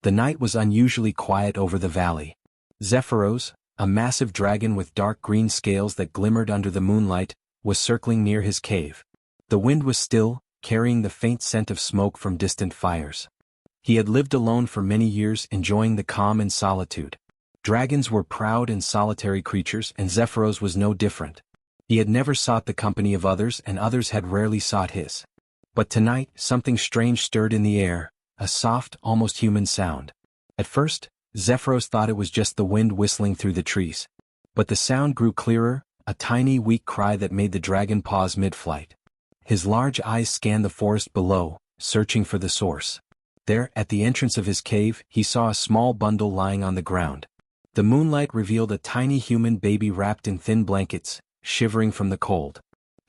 The night was unusually quiet over the valley. Zephyros, a massive dragon with dark green scales that glimmered under the moonlight, was circling near his cave. The wind was still, carrying the faint scent of smoke from distant fires. He had lived alone for many years, enjoying the calm and solitude. Dragons were proud and solitary creatures, and Zephyros was no different. He had never sought the company of others, and others had rarely sought his. But tonight, something strange stirred in the air, a soft, almost human sound. At first, Zephyros thought it was just the wind whistling through the trees. But the sound grew clearer, a tiny, weak cry that made the dragon pause mid-flight. His large eyes scanned the forest below, searching for the source. There, at the entrance of his cave, he saw a small bundle lying on the ground. The moonlight revealed a tiny human baby wrapped in thin blankets, shivering from the cold.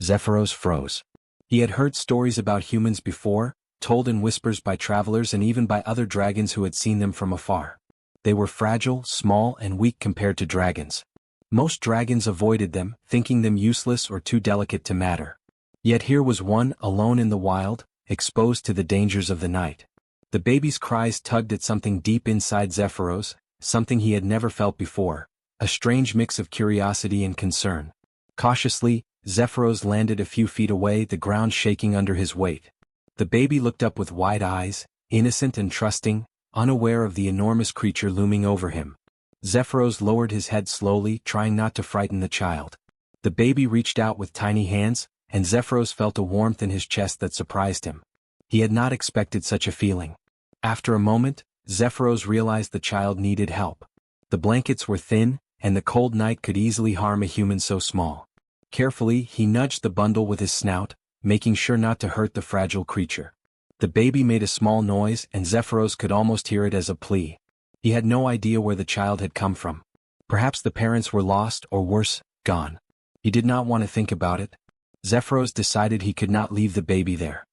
Zephyros froze. He had heard stories about humans before, told in whispers by travelers and even by other dragons who had seen them from afar. They were fragile, small, and weak compared to dragons. Most dragons avoided them, thinking them useless or too delicate to matter. Yet here was one, alone in the wild, exposed to the dangers of the night. The baby's cries tugged at something deep inside Zephyros, something he had never felt before, a strange mix of curiosity and concern. Cautiously, Zephyros landed a few feet away, the ground shaking under his weight. The baby looked up with wide eyes, innocent and trusting, unaware of the enormous creature looming over him. Zephyros lowered his head slowly, trying not to frighten the child. The baby reached out with tiny hands, and Zephyros felt a warmth in his chest that surprised him. He had not expected such a feeling. After a moment, Zephyros realized the child needed help. The blankets were thin, and the cold night could easily harm a human so small. Carefully, he nudged the bundle with his snout, making sure not to hurt the fragile creature. The baby made a small noise, and Zephyros could almost hear it as a plea. He had no idea where the child had come from. Perhaps the parents were lost or worse, gone. He did not want to think about it. Zephyros decided he could not leave the baby there.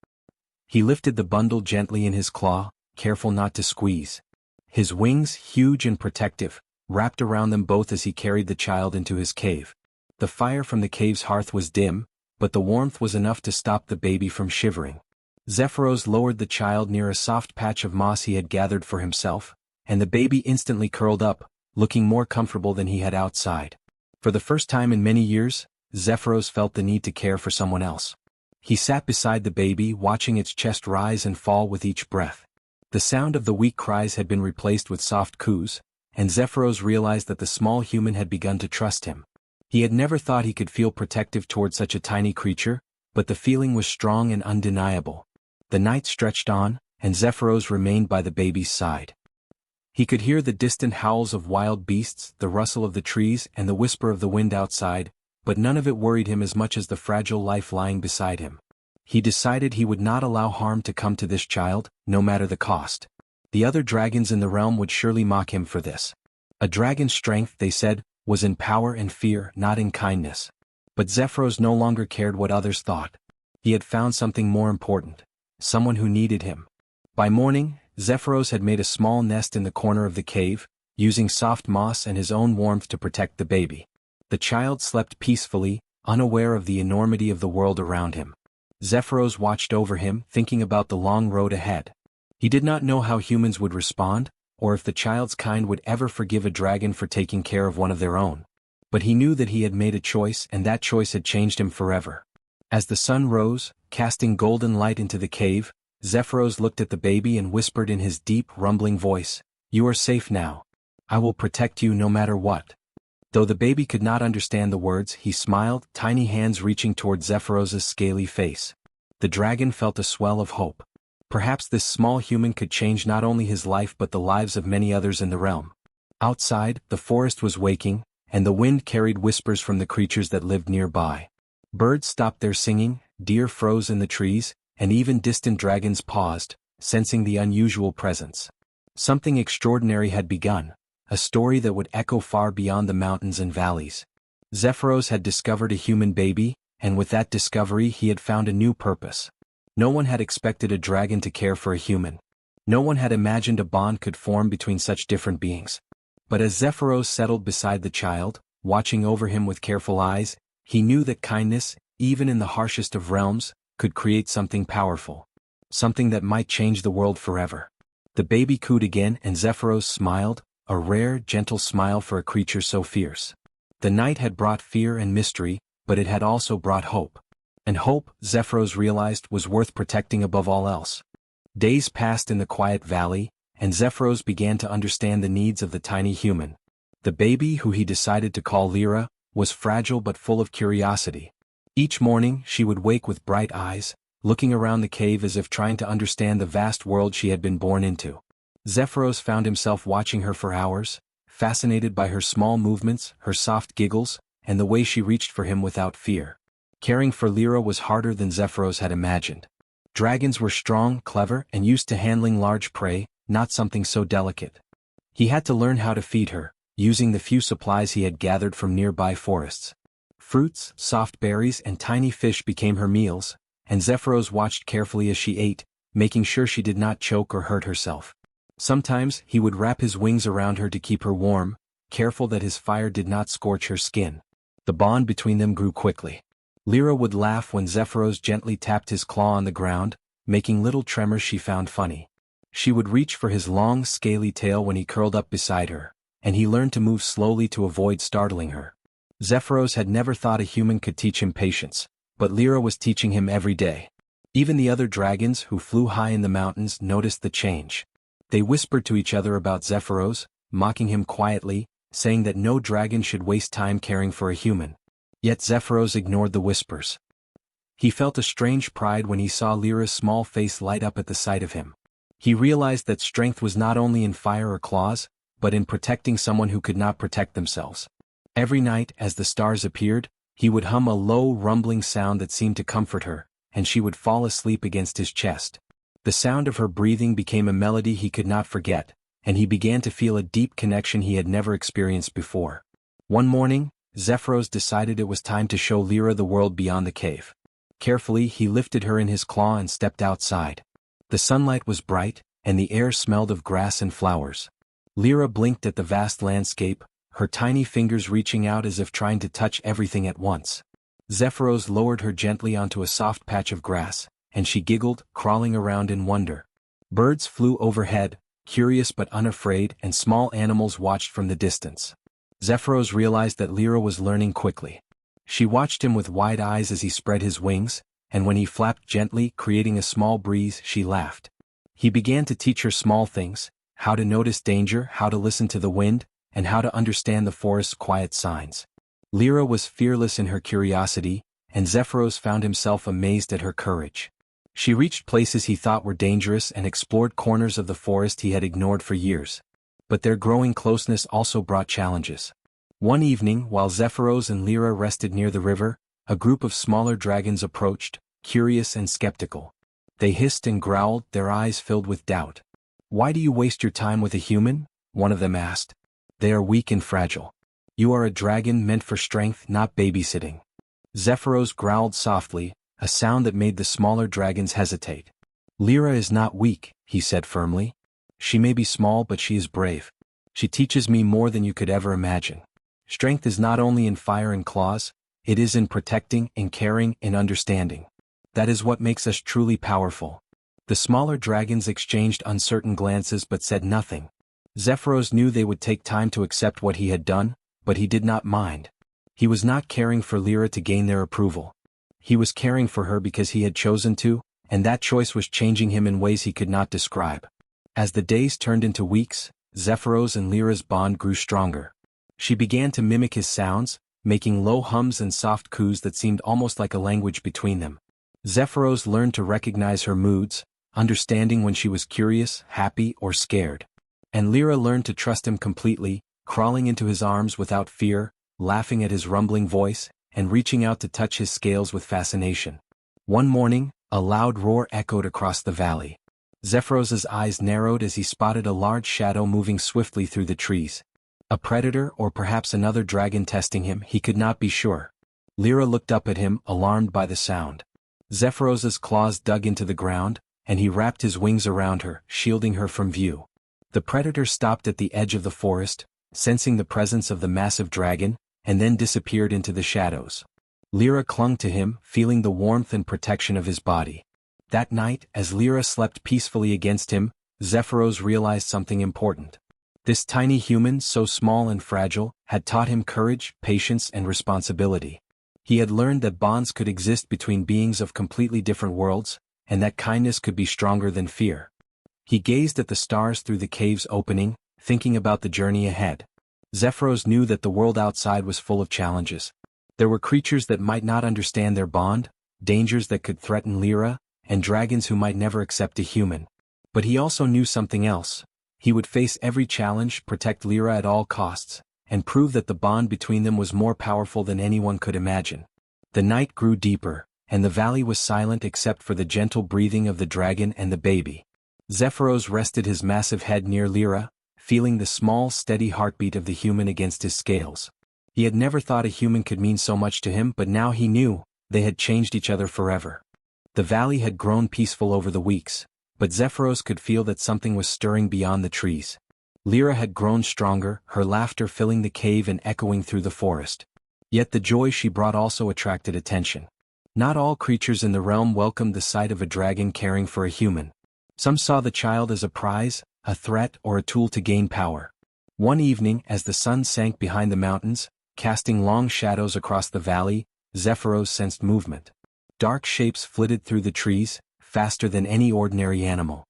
He lifted the bundle gently in his claw, careful not to squeeze. His wings, huge and protective, wrapped around them both as he carried the child into his cave. The fire from the cave's hearth was dim, but the warmth was enough to stop the baby from shivering. Zephyros lowered the child near a soft patch of moss he had gathered for himself, and the baby instantly curled up, looking more comfortable than he had outside. For the first time in many years, Zephyros felt the need to care for someone else. He sat beside the baby, watching its chest rise and fall with each breath. The sound of the weak cries had been replaced with soft coos, and Zephyros realized that the small human had begun to trust him. He had never thought he could feel protective toward such a tiny creature, but the feeling was strong and undeniable. The night stretched on, and Zephyros remained by the baby's side. He could hear the distant howls of wild beasts, the rustle of the trees, and the whisper of the wind outside, but none of it worried him as much as the fragile life lying beside him. He decided he would not allow harm to come to this child, no matter the cost. The other dragons in the realm would surely mock him for this. A dragon's strength, they said, was in power and fear, not in kindness. But Zephyros no longer cared what others thought. He had found something more important, someone who needed him. By morning, Zephyros had made a small nest in the corner of the cave, using soft moss and his own warmth to protect the baby. The child slept peacefully, unaware of the enormity of the world around him. Zephyros watched over him, thinking about the long road ahead. He did not know how humans would respond, or if the child's kind would ever forgive a dragon for taking care of one of their own. But he knew that he had made a choice, and that choice had changed him forever. As the sun rose, casting golden light into the cave, Zephyros looked at the baby and whispered in his deep, rumbling voice, "You are safe now. I will protect you no matter what." Though the baby could not understand the words, he smiled, tiny hands reaching toward Zephyros's scaly face. The dragon felt a swell of hope. Perhaps this small human could change not only his life but the lives of many others in the realm. Outside, the forest was waking, and the wind carried whispers from the creatures that lived nearby. Birds stopped their singing, deer froze in the trees, and even distant dragons paused, sensing the unusual presence. Something extraordinary had begun, a story that would echo far beyond the mountains and valleys. Zephyros had discovered a human baby, and with that discovery he had found a new purpose. No one had expected a dragon to care for a human. No one had imagined a bond could form between such different beings. But as Zephyros settled beside the child, watching over him with careful eyes, he knew that kindness, even in the harshest of realms, could create something powerful. Something that might change the world forever. The baby cooed again and Zephyros smiled, a rare, gentle smile for a creature so fierce. The night had brought fear and mystery, but it had also brought hope. And hope, Zephyros realized, was worth protecting above all else. Days passed in the quiet valley, and Zephyros began to understand the needs of the tiny human. The baby, who he decided to call Lyra, was fragile but full of curiosity. Each morning she would wake with bright eyes, looking around the cave as if trying to understand the vast world she had been born into. Zephyros found himself watching her for hours, fascinated by her small movements, her soft giggles, and the way she reached for him without fear. Caring for Lyra was harder than Zephyros had imagined. Dragons were strong, clever, and used to handling large prey, not something so delicate. He had to learn how to feed her, using the few supplies he had gathered from nearby forests. Fruits, soft berries, and tiny fish became her meals, and Zephyros watched carefully as she ate, making sure she did not choke or hurt herself. Sometimes he would wrap his wings around her to keep her warm, careful that his fire did not scorch her skin. The bond between them grew quickly. Lyra would laugh when Zephyros gently tapped his claw on the ground, making little tremors she found funny. She would reach for his long, scaly tail when he curled up beside her, and he learned to move slowly to avoid startling her. Zephyros had never thought a human could teach him patience, but Lyra was teaching him every day. Even the other dragons who flew high in the mountains noticed the change. They whispered to each other about Zephyros, mocking him quietly, saying that no dragon should waste time caring for a human. Yet Zephyros ignored the whispers. He felt a strange pride when he saw Lyra's small face light up at the sight of him. He realized that strength was not only in fire or claws, but in protecting someone who could not protect themselves. Every night, as the stars appeared, he would hum a low, rumbling sound that seemed to comfort her, and she would fall asleep against his chest. The sound of her breathing became a melody he could not forget, and he began to feel a deep connection he had never experienced before. One morning, Zephyros decided it was time to show Lyra the world beyond the cave. Carefully, he lifted her in his claw and stepped outside. The sunlight was bright, and the air smelled of grass and flowers. Lyra blinked at the vast landscape, her tiny fingers reaching out as if trying to touch everything at once. Zephyros lowered her gently onto a soft patch of grass, and she giggled, crawling around in wonder. Birds flew overhead, curious but unafraid, and small animals watched from the distance. Zephyros realized that Lyra was learning quickly. She watched him with wide eyes as he spread his wings, and when he flapped gently, creating a small breeze, she laughed. He began to teach her small things, how to notice danger, how to listen to the wind, and how to understand the forest's quiet signs. Lyra was fearless in her curiosity, and Zephyros found himself amazed at her courage. She reached places he thought were dangerous and explored corners of the forest he had ignored for years. But their growing closeness also brought challenges. One evening, while Zephyros and Lyra rested near the river, a group of smaller dragons approached, curious and skeptical. They hissed and growled, their eyes filled with doubt. "Why do you waste your time with a human?" one of them asked. "They are weak and fragile. You are a dragon meant for strength, not babysitting." Zephyros growled softly, a sound that made the smaller dragons hesitate. "Lyra is not weak," he said firmly. "She may be small, but she is brave. She teaches me more than you could ever imagine. Strength is not only in fire and claws, it is in protecting, in caring, in understanding. That is what makes us truly powerful." The smaller dragons exchanged uncertain glances but said nothing. Zephyros knew they would take time to accept what he had done, but he did not mind. He was not caring for Lyra to gain their approval. He was caring for her because he had chosen to, and that choice was changing him in ways he could not describe. As the days turned into weeks, Zephyros and Lyra's bond grew stronger. She began to mimic his sounds, making low hums and soft coos that seemed almost like a language between them. Zephyros learned to recognize her moods, understanding when she was curious, happy, or scared. And Lyra learned to trust him completely, crawling into his arms without fear, laughing at his rumbling voice, and reaching out to touch his scales with fascination. One morning, a loud roar echoed across the valley. Zephyros's eyes narrowed as he spotted a large shadow moving swiftly through the trees. A predator or perhaps another dragon testing him, he could not be sure. Lyra looked up at him, alarmed by the sound. Zephyros's claws dug into the ground, and he wrapped his wings around her, shielding her from view. The predator stopped at the edge of the forest, sensing the presence of the massive dragon, and then disappeared into the shadows. Lyra clung to him, feeling the warmth and protection of his body. That night, as Lyra slept peacefully against him, Zephyros realized something important. This tiny human, so small and fragile, had taught him courage, patience, and responsibility. He had learned that bonds could exist between beings of completely different worlds, and that kindness could be stronger than fear. He gazed at the stars through the cave's opening, thinking about the journey ahead. Zephyros knew that the world outside was full of challenges. There were creatures that might not understand their bond, dangers that could threaten Lyra, and dragons who might never accept a human. But he also knew something else. He would face every challenge, protect Lyra at all costs, and prove that the bond between them was more powerful than anyone could imagine. The night grew deeper, and the valley was silent except for the gentle breathing of the dragon and the baby. Zephyros rested his massive head near Lyra, feeling the small, steady heartbeat of the human against his scales. He had never thought a human could mean so much to him, but now he knew, they had changed each other forever. The valley had grown peaceful over the weeks, but Zephyros could feel that something was stirring beyond the trees. Lyra had grown stronger, her laughter filling the cave and echoing through the forest. Yet the joy she brought also attracted attention. Not all creatures in the realm welcomed the sight of a dragon caring for a human. Some saw the child as a prize, a threat, or a tool to gain power. One evening, as the sun sank behind the mountains, casting long shadows across the valley, Zephyros sensed movement. Dark shapes flitted through the trees, faster than any ordinary animal.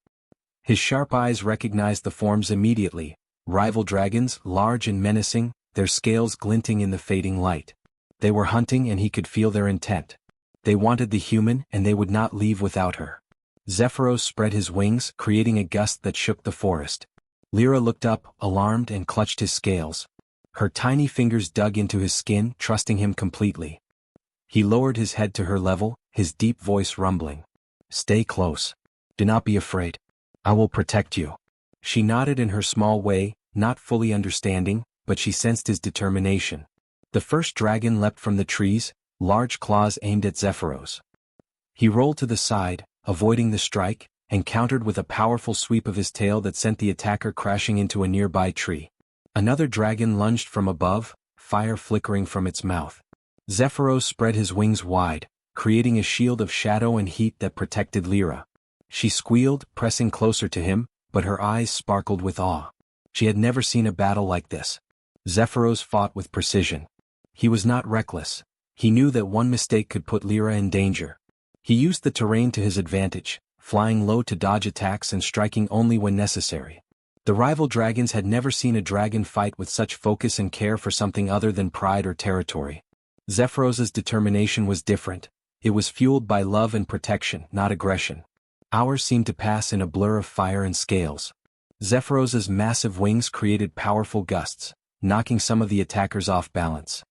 His sharp eyes recognized the forms immediately, rival dragons, large and menacing, their scales glinting in the fading light. They were hunting and he could feel their intent. They wanted the human and they would not leave without her. Zephyros spread his wings, creating a gust that shook the forest. Lyra looked up, alarmed, and clutched his scales. Her tiny fingers dug into his skin, trusting him completely. He lowered his head to her level, his deep voice rumbling. "Stay close. Do not be afraid. I will protect you." She nodded in her small way, not fully understanding, but she sensed his determination. The first dragon leapt from the trees, large claws aimed at Zephyros. He rolled to the side, avoiding the strike, and countered with a powerful sweep of his tail that sent the attacker crashing into a nearby tree. Another dragon lunged from above, fire flickering from its mouth. Zephyros spread his wings wide, creating a shield of shadow and heat that protected Lyra. She squealed, pressing closer to him, but her eyes sparkled with awe. She had never seen a battle like this. Zephyros fought with precision. He was not reckless. He knew that one mistake could put Lyra in danger. He used the terrain to his advantage, flying low to dodge attacks and striking only when necessary. The rival dragons had never seen a dragon fight with such focus and care for something other than pride or territory. Zephyros's determination was different. It was fueled by love and protection, not aggression. Hours seemed to pass in a blur of fire and scales. Zephyros's massive wings created powerful gusts, knocking some of the attackers off balance.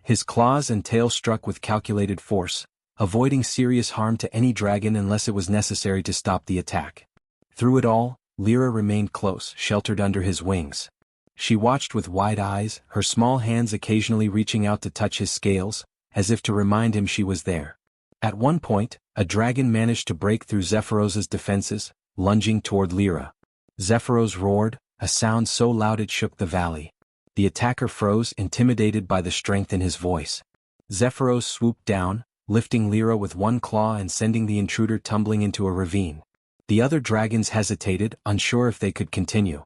His claws and tail struck with calculated force, avoiding serious harm to any dragon unless it was necessary to stop the attack. Through it all, Lyra remained close, sheltered under his wings. She watched with wide eyes, her small hands occasionally reaching out to touch his scales, as if to remind him she was there. At one point, a dragon managed to break through Zephyros's defenses, lunging toward Lyra. Zephyros roared, a sound so loud it shook the valley. The attacker froze, intimidated by the strength in his voice. Zephyros swooped down, lifting Lyra with one claw and sending the intruder tumbling into a ravine. The other dragons hesitated, unsure if they could continue.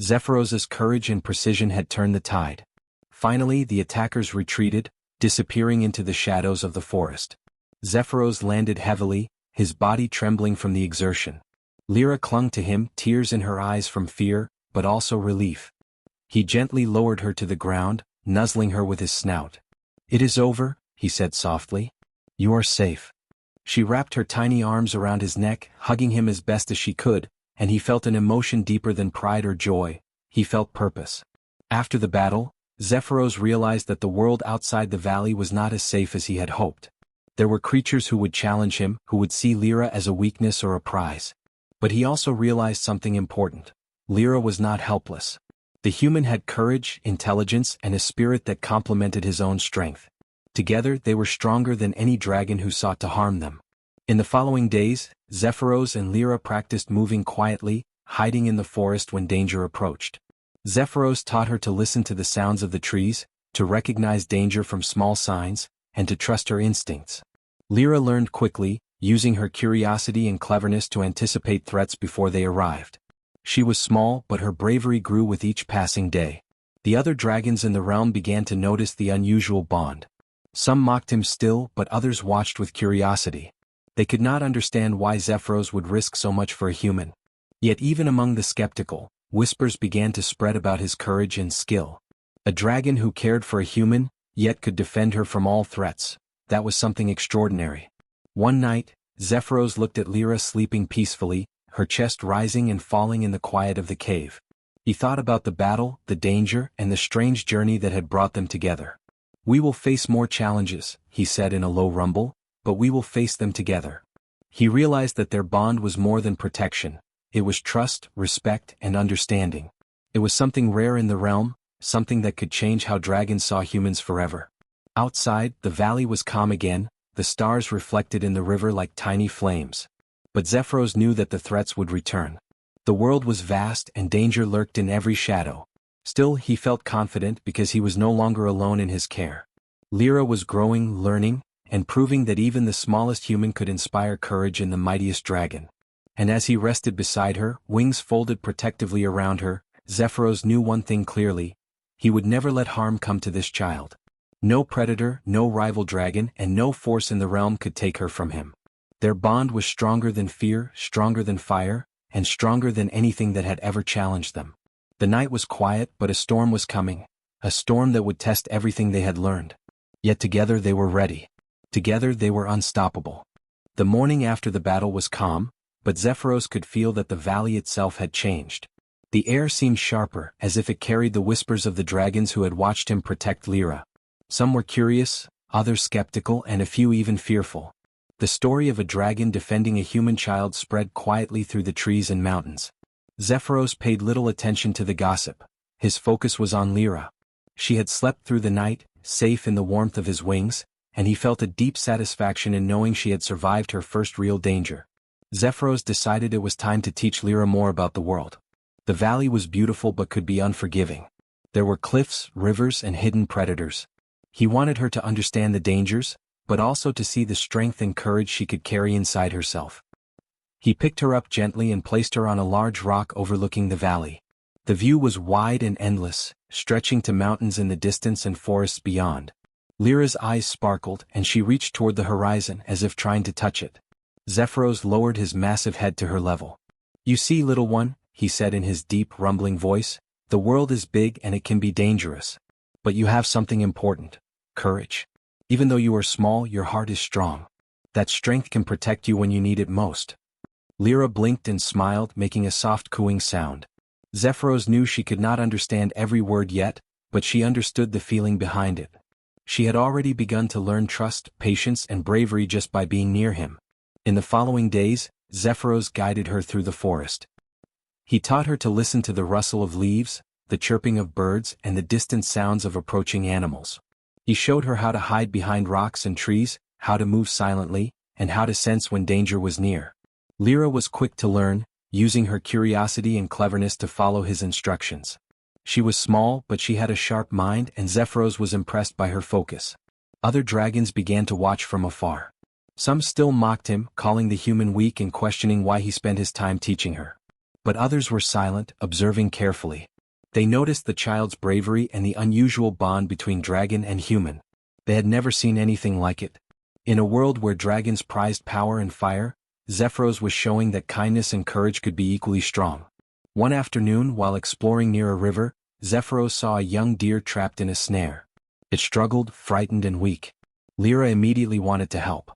Zephyros's courage and precision had turned the tide. Finally, the attackers retreated, disappearing into the shadows of the forest. Zephyros landed heavily, his body trembling from the exertion. Lyra clung to him, tears in her eyes from fear, but also relief. He gently lowered her to the ground, nuzzling her with his snout. "It is over," he said softly. "You are safe." She wrapped her tiny arms around his neck, hugging him as best as she could, and he felt an emotion deeper than pride or joy. He felt purpose. After the battle, Zephyros realized that the world outside the valley was not as safe as he had hoped. There were creatures who would challenge him, who would see Lyra as a weakness or a prize. But he also realized something important. Lyra was not helpless. The human had courage, intelligence, and a spirit that complemented his own strength. Together they were stronger than any dragon who sought to harm them. In the following days, Zephyros and Lyra practiced moving quietly, hiding in the forest when danger approached. Zephyros taught her to listen to the sounds of the trees, to recognize danger from small signs, and to trust her instincts. Lyra learned quickly, using her curiosity and cleverness to anticipate threats before they arrived. She was small, but her bravery grew with each passing day. The other dragons in the realm began to notice the unusual bond. Some mocked him still, but others watched with curiosity. They could not understand why Zephyros would risk so much for a human. Yet even among the skeptical, whispers began to spread about his courage and skill. A dragon who cared for a human, yet could defend her from all threats. That was something extraordinary. One night, Zephyros looked at Lyra sleeping peacefully, her chest rising and falling in the quiet of the cave. He thought about the battle, the danger, and the strange journey that had brought them together. "We will face more challenges," he said in a low rumble, "but we will face them together." He realized that their bond was more than protection. It was trust, respect, and understanding. It was something rare in the realm, something that could change how dragons saw humans forever. Outside, the valley was calm again, the stars reflected in the river like tiny flames. But Zephyros knew that the threats would return. The world was vast and danger lurked in every shadow. Still, he felt confident because he was no longer alone in his care. Lyra was growing, learning, and proving that even the smallest human could inspire courage in the mightiest dragon. And as he rested beside her, wings folded protectively around her, Zephyros knew one thing clearly: he would never let harm come to this child. No predator, no rival dragon, and no force in the realm could take her from him. Their bond was stronger than fear, stronger than fire, and stronger than anything that had ever challenged them. The night was quiet, but a storm was coming, a storm that would test everything they had learned. Yet together they were ready. Together they were unstoppable. The morning after the battle was calm, but Zephyros could feel that the valley itself had changed. The air seemed sharper, as if it carried the whispers of the dragons who had watched him protect Lyra. Some were curious, others skeptical, and a few even fearful. The story of a dragon defending a human child spread quietly through the trees and mountains. Zephyros paid little attention to the gossip. His focus was on Lyra. She had slept through the night, safe in the warmth of his wings, and he felt a deep satisfaction in knowing she had survived her first real danger. Zephyros decided it was time to teach Lyra more about the world. The valley was beautiful but could be unforgiving. There were cliffs, rivers, and hidden predators. He wanted her to understand the dangers, but also to see the strength and courage she could carry inside herself. He picked her up gently and placed her on a large rock overlooking the valley. The view was wide and endless, stretching to mountains in the distance and forests beyond. Lyra's eyes sparkled, and she reached toward the horizon as if trying to touch it. Zephyros lowered his massive head to her level. "You see, little one," he said in his deep, rumbling voice, "the world is big and it can be dangerous. But you have something important: courage. Even though you are small, your heart is strong. That strength can protect you when you need it most." Lyra blinked and smiled, making a soft cooing sound. Zephyros knew she could not understand every word yet, but she understood the feeling behind it. She had already begun to learn trust, patience, and bravery just by being near him. In the following days, Zephyros guided her through the forest. He taught her to listen to the rustle of leaves, the chirping of birds, and the distant sounds of approaching animals. He showed her how to hide behind rocks and trees, how to move silently, and how to sense when danger was near. Lyra was quick to learn, using her curiosity and cleverness to follow his instructions. She was small, but she had a sharp mind, and Zephyros was impressed by her focus. Other dragons began to watch from afar. Some still mocked him, calling the human weak and questioning why he spent his time teaching her. But others were silent, observing carefully. They noticed the child's bravery and the unusual bond between dragon and human. They had never seen anything like it. In a world where dragons prized power and fire, Zephyros was showing that kindness and courage could be equally strong. One afternoon, while exploring near a river, Zephyros saw a young deer trapped in a snare. It struggled, frightened and weak. Lyra immediately wanted to help.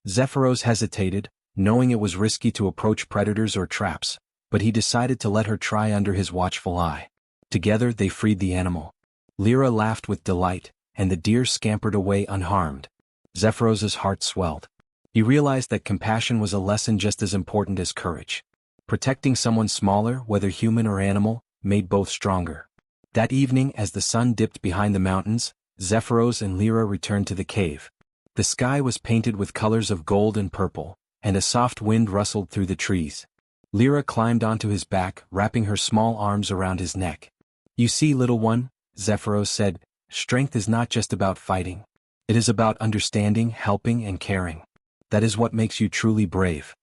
Zephyros hesitated, knowing it was risky to approach predators or traps, but he decided to let her try under his watchful eye. Together they freed the animal. Lyra laughed with delight, and the deer scampered away unharmed. Zephyros's heart swelled. He realized that compassion was a lesson just as important as courage. Protecting someone smaller, whether human or animal, made both stronger. That evening, as the sun dipped behind the mountains, Zephyros and Lyra returned to the cave. The sky was painted with colors of gold and purple, and a soft wind rustled through the trees. Lyra climbed onto his back, wrapping her small arms around his neck. "You see, little one," Zephyros said, "strength is not just about fighting. It is about understanding, helping, and caring. That is what makes you truly brave."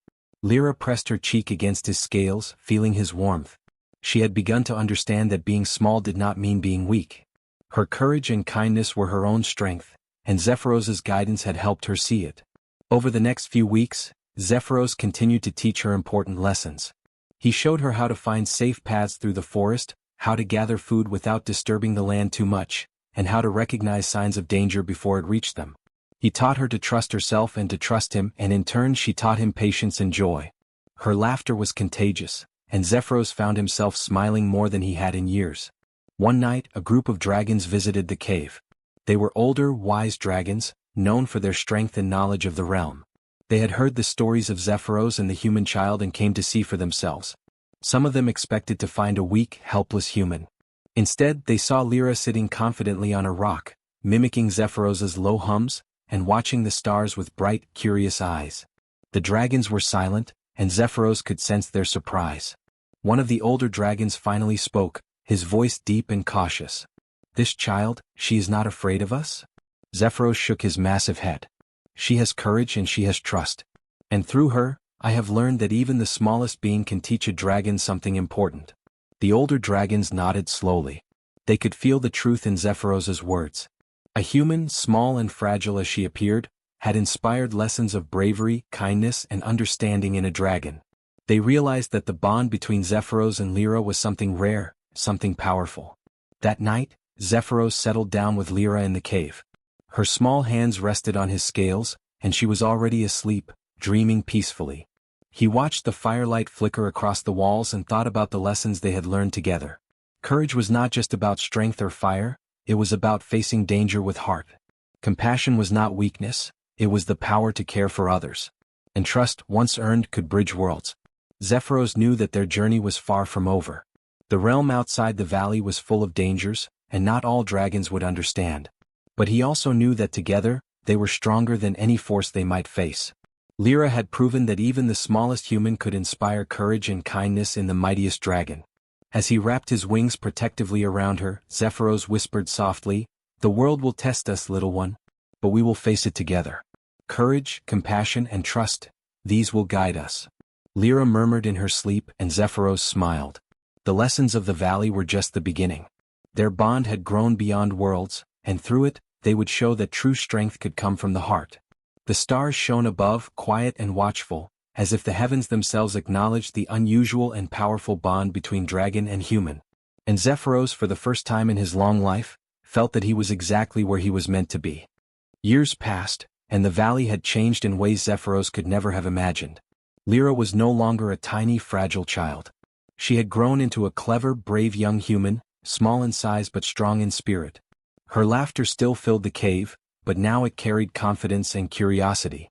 Lyra pressed her cheek against his scales, feeling his warmth. She had begun to understand that being small did not mean being weak. Her courage and kindness were her own strength, and Zephyros's guidance had helped her see it. Over the next few weeks, Zephyros continued to teach her important lessons. He showed her how to find safe paths through the forest, how to gather food without disturbing the land too much, and how to recognize signs of danger before it reached them. He taught her to trust herself and to trust him, and in turn she taught him patience and joy. Her laughter was contagious, and Zephyros found himself smiling more than he had in years. One night, a group of dragons visited the cave. They were older, wise dragons, known for their strength and knowledge of the realm. They had heard the stories of Zephyros and the human child and came to see for themselves. Some of them expected to find a weak, helpless human. Instead, they saw Lyra sitting confidently on a rock, mimicking Zephyros's low hums, and watching the stars with bright, curious eyes. The dragons were silent, and Zephyros could sense their surprise. One of the older dragons finally spoke, his voice deep and cautious. "This child, she is not afraid of us?" Zephyros shook his massive head. "She has courage and she has trust. And through her, I have learned that even the smallest being can teach a dragon something important." The older dragons nodded slowly. They could feel the truth in Zephyros's words. A human, small and fragile as she appeared, had inspired lessons of bravery, kindness and understanding in a dragon. They realized that the bond between Zephyros and Lyra was something rare, something powerful. That night, Zephyros settled down with Lyra in the cave. Her small hands rested on his scales, and she was already asleep, dreaming peacefully. He watched the firelight flicker across the walls and thought about the lessons they had learned together. Courage was not just about strength or fire, it was about facing danger with heart. Compassion was not weakness, it was the power to care for others. And trust, once earned, could bridge worlds. Zephyros knew that their journey was far from over. The realm outside the valley was full of dangers, and not all dragons would understand. But he also knew that together, they were stronger than any force they might face. Lyra had proven that even the smallest human could inspire courage and kindness in the mightiest dragon. As he wrapped his wings protectively around her, Zephyros whispered softly, "The world will test us, little one, but we will face it together. Courage, compassion, and trust, these will guide us." Lyra murmured in her sleep, and Zephyros smiled. The lessons of the valley were just the beginning. Their bond had grown beyond worlds, and through it, they would show that true strength could come from the heart. The stars shone above, quiet and watchful, as if the heavens themselves acknowledged the unusual and powerful bond between dragon and human. And Zephyros, for the first time in his long life, felt that he was exactly where he was meant to be. Years passed, and the valley had changed in ways Zephyros could never have imagined. Lyra was no longer a tiny, fragile child. She had grown into a clever, brave young human, small in size but strong in spirit. Her laughter still filled the cave, but now it carried confidence and curiosity.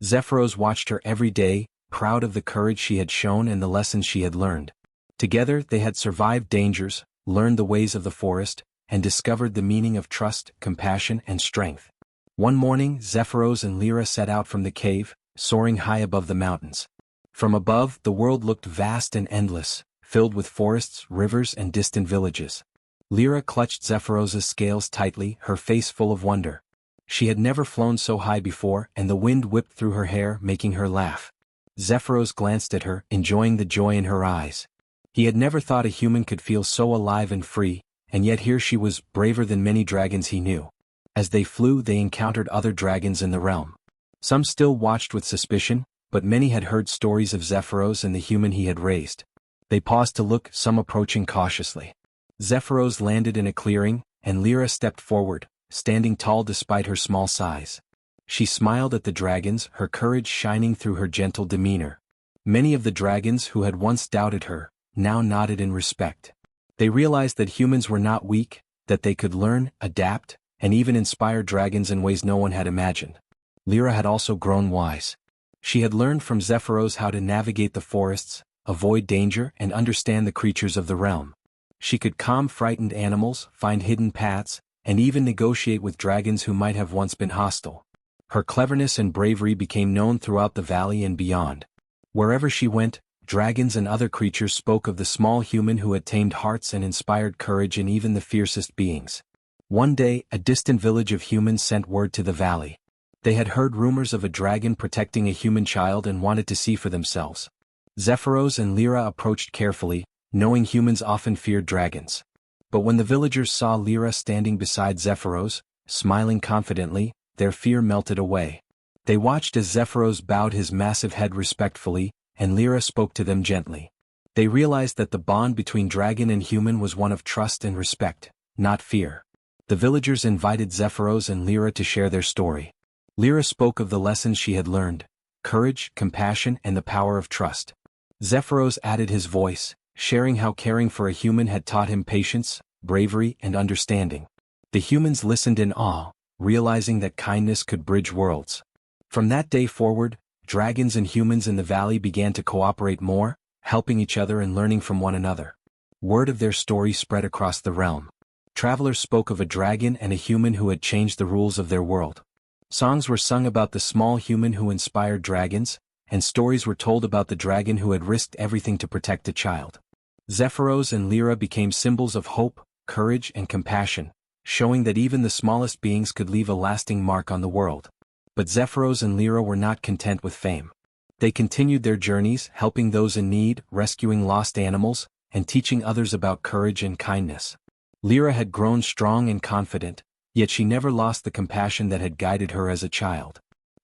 Zephyros watched her every day, proud of the courage she had shown and the lessons she had learned. Together they had survived dangers, learned the ways of the forest, and discovered the meaning of trust, compassion, and strength. One morning, Zephyros and Lyra set out from the cave, soaring high above the mountains. From above, the world looked vast and endless, filled with forests, rivers, and distant villages. Lyra clutched Zephyros's scales tightly, her face full of wonder. She had never flown so high before, and the wind whipped through her hair, making her laugh. Zephyros glanced at her, enjoying the joy in her eyes. He had never thought a human could feel so alive and free, and yet here she was, braver than many dragons he knew. As they flew, they encountered other dragons in the realm. Some still watched with suspicion, but many had heard stories of Zephyros and the human he had raised. They paused to look, some approaching cautiously. Zephyros landed in a clearing, and Lyra stepped forward, standing tall despite her small size. She smiled at the dragons, her courage shining through her gentle demeanor. Many of the dragons who had once doubted her, now nodded in respect. They realized that humans were not weak, that they could learn, adapt, and even inspire dragons in ways no one had imagined. Lyra had also grown wise. She had learned from Zephyros how to navigate the forests, avoid danger, and understand the creatures of the realm. She could calm frightened animals, find hidden paths, and even negotiate with dragons who might have once been hostile. Her cleverness and bravery became known throughout the valley and beyond. Wherever she went, dragons and other creatures spoke of the small human who had tamed hearts and inspired courage in even the fiercest beings. One day, a distant village of humans sent word to the valley. They had heard rumors of a dragon protecting a human child and wanted to see for themselves. Zephyros and Lyra approached carefully, knowing humans often feared dragons. But when the villagers saw Lyra standing beside Zephyros, smiling confidently, their fear melted away. They watched as Zephyros bowed his massive head respectfully, and Lyra spoke to them gently. They realized that the bond between dragon and human was one of trust and respect, not fear. The villagers invited Zephyros and Lyra to share their story. Lyra spoke of the lessons she had learned: courage, compassion, and the power of trust. Zephyros added his voice, sharing how caring for a human had taught him patience, bravery, and understanding. The humans listened in awe, realizing that kindness could bridge worlds. From that day forward, dragons and humans in the valley began to cooperate more, helping each other and learning from one another. Word of their story spread across the realm. Travelers spoke of a dragon and a human who had changed the rules of their world. Songs were sung about the small human who inspired dragons, and stories were told about the dragon who had risked everything to protect a child. Zephyros and Lyra became symbols of hope, courage, and compassion, showing that even the smallest beings could leave a lasting mark on the world. But Zephyros and Lyra were not content with fame. They continued their journeys, helping those in need, rescuing lost animals, and teaching others about courage and kindness. Lyra had grown strong and confident, yet she never lost the compassion that had guided her as a child.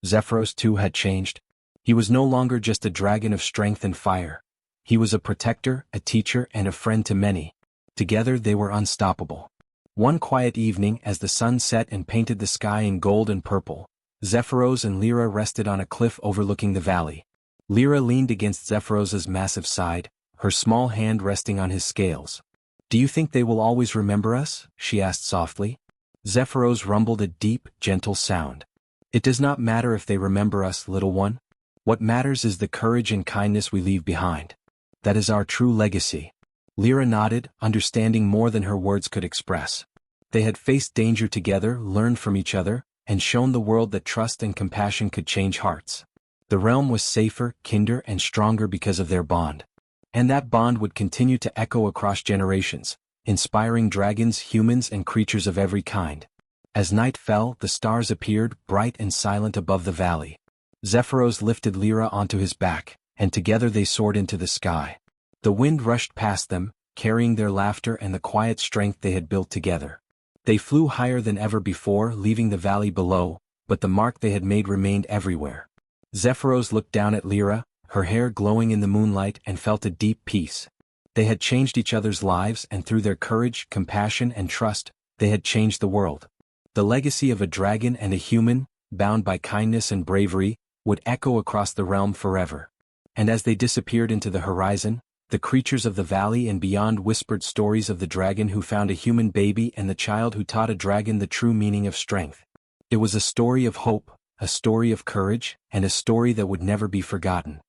Zephyros too had changed. He was no longer just a dragon of strength and fire. He was a protector, a teacher, and a friend to many. Together they were unstoppable. One quiet evening, as the sun set and painted the sky in gold and purple, Zephyros and Lyra rested on a cliff overlooking the valley. Lyra leaned against Zephyros's massive side, her small hand resting on his scales. "Do you think they will always remember us?" she asked softly. Zephyros rumbled a deep, gentle sound. "It does not matter if they remember us, little one. What matters is the courage and kindness we leave behind. That is our true legacy." Lyra nodded, understanding more than her words could express. They had faced danger together, learned from each other, and shown the world that trust and compassion could change hearts. The realm was safer, kinder, and stronger because of their bond. And that bond would continue to echo across generations, inspiring dragons, humans, and creatures of every kind. As night fell, the stars appeared, bright and silent above the valley. Zephyros lifted Lyra onto his back, and together they soared into the sky. The wind rushed past them, carrying their laughter and the quiet strength they had built together. They flew higher than ever before, leaving the valley below, but the mark they had made remained everywhere. Zephyros looked down at Lyra, her hair glowing in the moonlight, and felt a deep peace. They had changed each other's lives, and through their courage, compassion, and trust, they had changed the world. The legacy of a dragon and a human, bound by kindness and bravery, would echo across the realm forever. And as they disappeared into the horizon, the creatures of the valley and beyond whispered stories of the dragon who found a human baby and the child who taught a dragon the true meaning of strength. It was a story of hope, a story of courage, and a story that would never be forgotten.